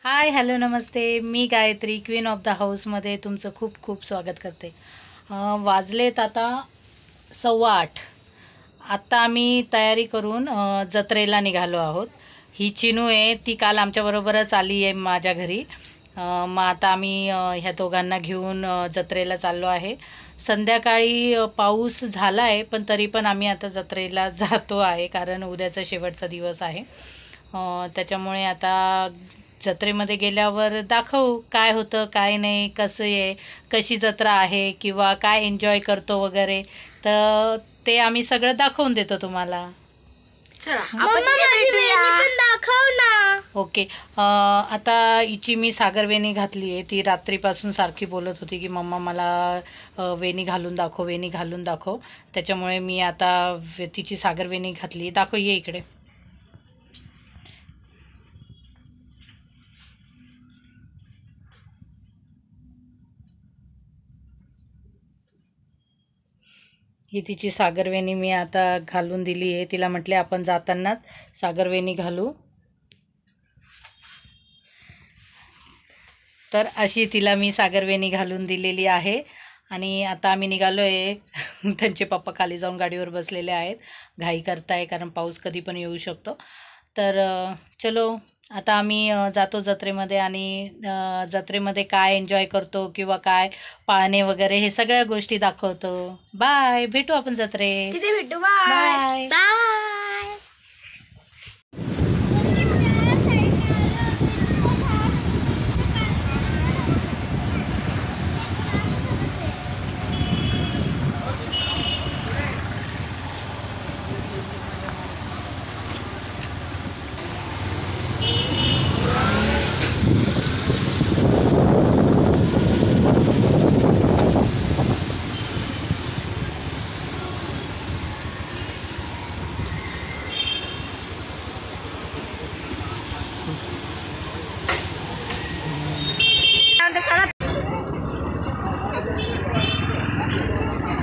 Hi hello Namaste. Me Gayatri queen of the हाऊसमध्ये तुमचं खूप खूप स्वागत करते. वाजलेत आता 8:15. आत्ता आम्ही तयारी करून जत्रेला निघालो आहोत. ही चिनू आहे, ती काल आमच्याबरोबरच आली आहे माझ्या घरी. मग आता आम्ही ह्या दोघांना घेऊन जत्रेला चाललो आहे. संध्याकाळी पाऊस झाला आहे, पण तरी पण आम्ही आता जत्रेला जातो आहे कारण उद्याचा शेवटचा दिवस आहे. त्याच्यामुळे आता जत्रेमध्ये गेल्यावर दाखवू काय होतं काय नाही, कसं आहे, कशी जत्रा आहे किंवा काय एन्जॉय करतो वगैरे, तर ते आम्ही सगळं दाखवून देतो तुम्हाला. दाखव ना. ओके. आता हिची मी सागरवेणी घातली आहे. ती रात्रीपासून सारखी बोलत होती की मम्मा मला वेणी घालून दाखव, वेणी घालून दाखव. त्याच्यामुळे मी आता तिची सागरवेणी घातली. दाखव, ये इकडे. ही तिची सागरवेणी मी आता घालून दिली आहे. तिला म्हटले आपण जातानाच सागरवेणी घालू, तर अशी तिला मी सागरवेणी घालून दिलेली आहे. आणि आता आम्ही निघालो आहे. त्यांचे पप्पा खाली जाऊन गाडीवर बसलेले आहेत, घाई करताय कारण पाऊस कधी पण येऊ शकतो. तर चलो आता आम्ही जातो जत्रेमध्ये आणि जत्रेमध्ये काय एन्जॉय करतो किंवा काय पाळणे वगैरे हे सगळ्या गोष्टी दाखवतो. बाय, भेटू आपण जत्रेत. तिथे भेटू. Bye bye.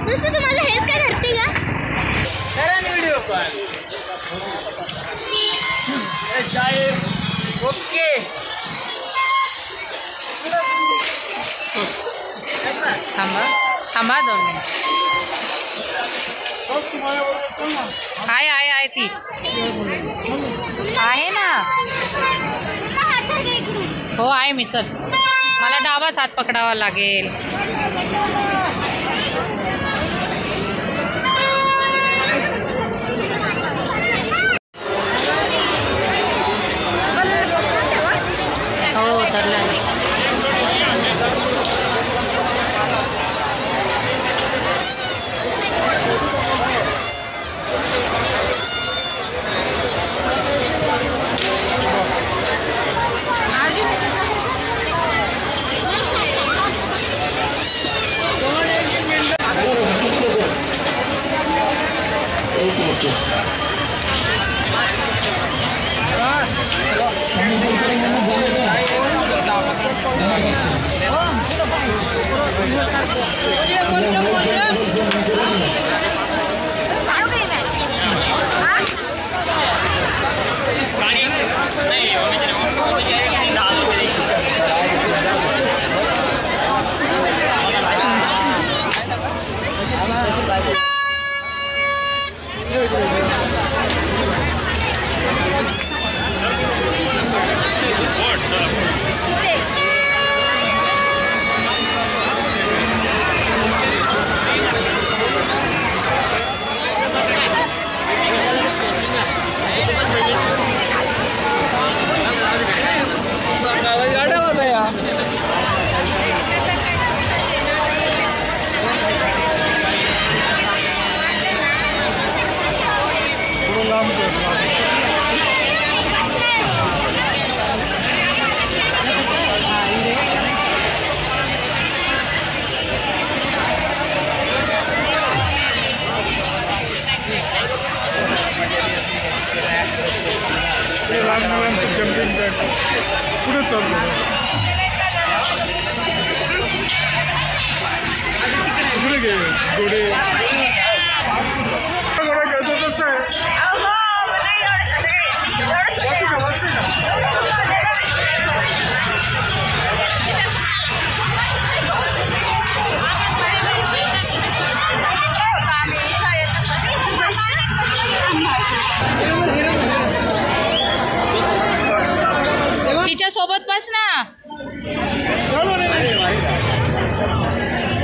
नुसतं तुम्हाला हेच काय धरते का? Video call. ओके, थांबा थांबा 2 मिनिट. आहे ती आहे ना. हो आहे मी. चल, मला डावाच हात पकडावा लागेल. हो धरला. जम्पिंग जॅक पुढे चालतो. पुढे घे घोडे. घोडा खेळतो तसं आहे.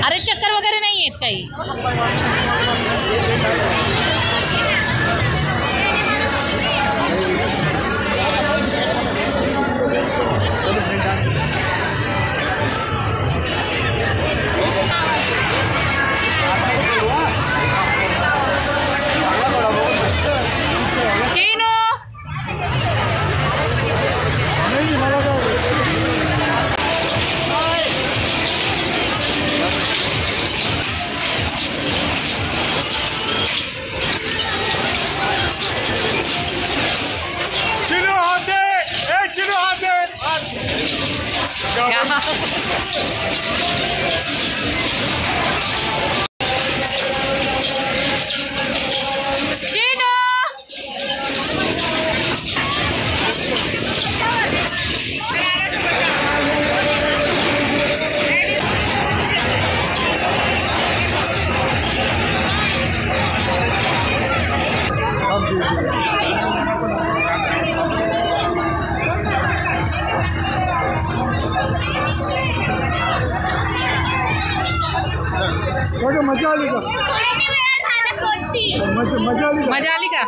अरे चक्कर वगैरे नाही येत काही. मजा आली का? मजा आली का?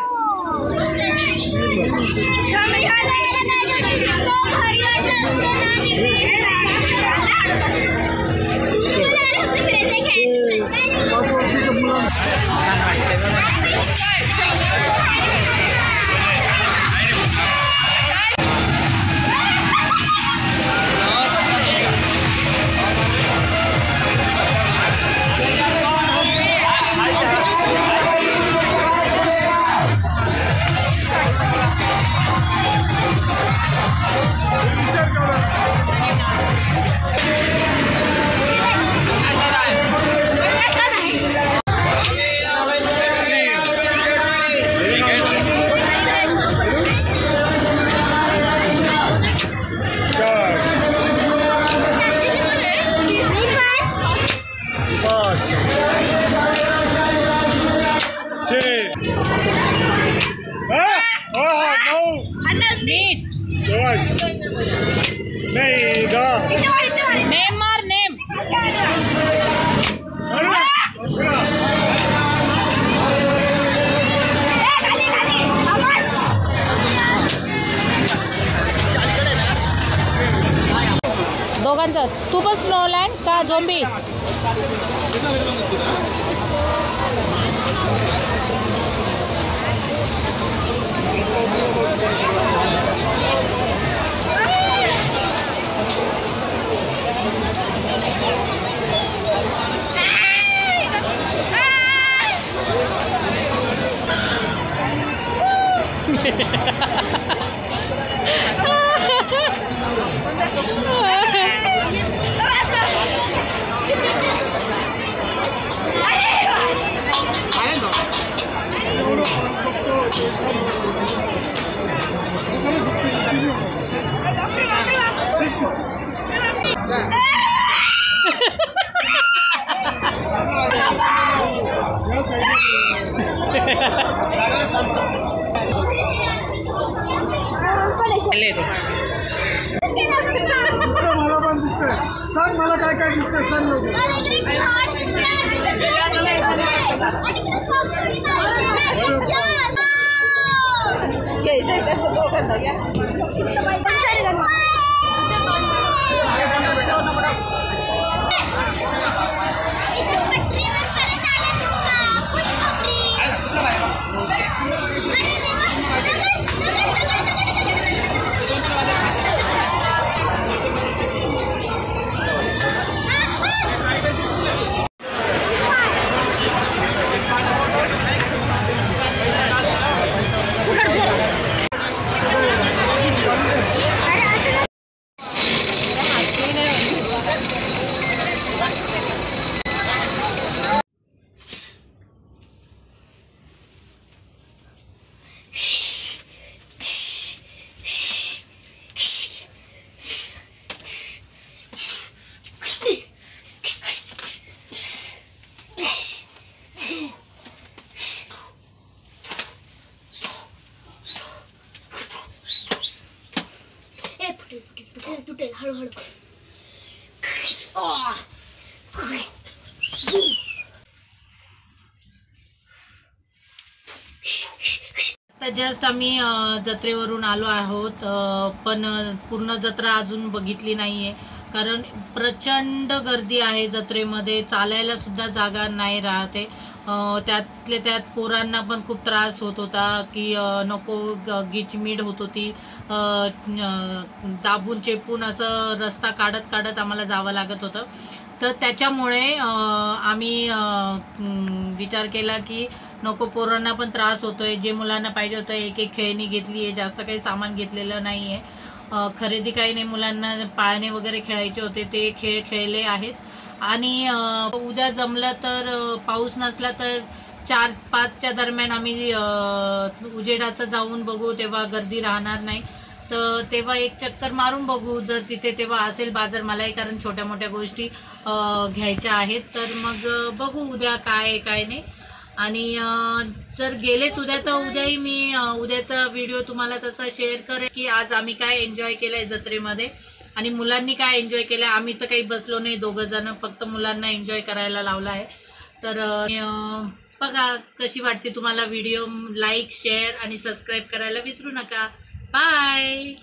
नेम मार नेम. दोघांचं. तू पण स्नोलँड का झोंबी? मला पण दिसतंय. सांग मला काय काय दिसतंय सांग लोक. तुटेल हळूहळू. आता जस्ट आम्ही जत्रेवरून आलो आहोत, पण पूर्ण जत्रा अजून बघितली नाहीये कारण प्रचंड गर्दी आहे जत्रेमध्ये. चालायला सुद्धा जागा नाही राहते. त्यातल्या त्यात पोरांना पण खूप त्रास होत होता की नको गिचमीड होत होती. दाबून चेपून असं रस्ता काढत काढत आम्हाला जावं लागत होतं. तर त्याच्यामुळे आम्ही विचार केला की नको, पोरांना पण त्रास होतोय. जे मुलांना पाहिजे होतं एक एक खेळणी घेतली आहे, जास्त काही सामान घेतलेलं नाही आहे. खरेदी काही नाही, मुलांना पाळणे वगैरे खेळायचे होते ते खेळ खेळले आहेत. आणि उद्या जमलं तर पाऊस नसला तर 4-5च्या दरम्यान आम्ही उजेडाचं जाऊन बघू, तेव्हा गर्दी राहणार नाही. तर तेव्हा एक चक्कर मारून बघू जर तिथे तेव्हा असेल बाजार मलाही, कारण छोट्या मोठ्या गोष्टी घ्यायच्या आहेत. तर मग बघू उद्या काय काय नाही. आणि जर गेलेच उद्या तर उद्याही मी उद्याचा व्हिडिओ तुम्हाला तसा शेअर करेन की आज आम्ही काय एन्जॉय केलंय जत्रेमध्ये आणि मुलांनी काय एन्जॉय केलं. आम्ही तर काही बसलो नाही, 2 जण, फक्त मुलांना एन्जॉय करायला लावला आहे. तर बघा कशी वाटते तुम्हाला व्हिडिओ. लाईक, शेअर आणि सबस्क्राईब करायला विसरू नका. बाय.